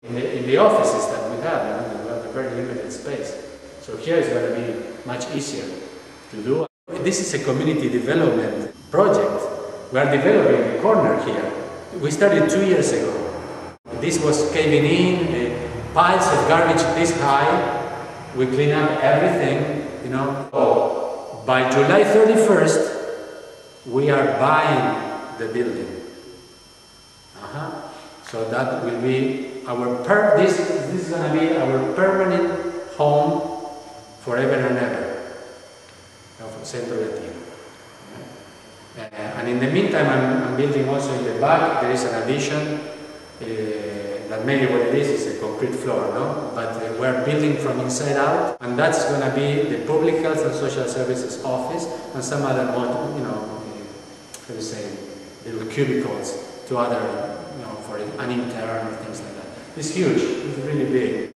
in the offices that we have, we have a very limited space. So here it's going to be much easier to do. This is a community development project. We are developing a corner here. We started 2 years ago. This was caving in, piles of garbage this high. We clean up everything, So by July 31st, we are buying the building. So that will be our this is going to be our permanent home forever and ever of Centro Latino. And in the meantime, I'm building also in the back. There is an addition that maybe what it is a concrete floor, no? But we're building from inside out, and that's going to be the Public Health and Social Services office and some other, how do you say, little cubicles to other, for an intern or things like that. It's huge. It's really big.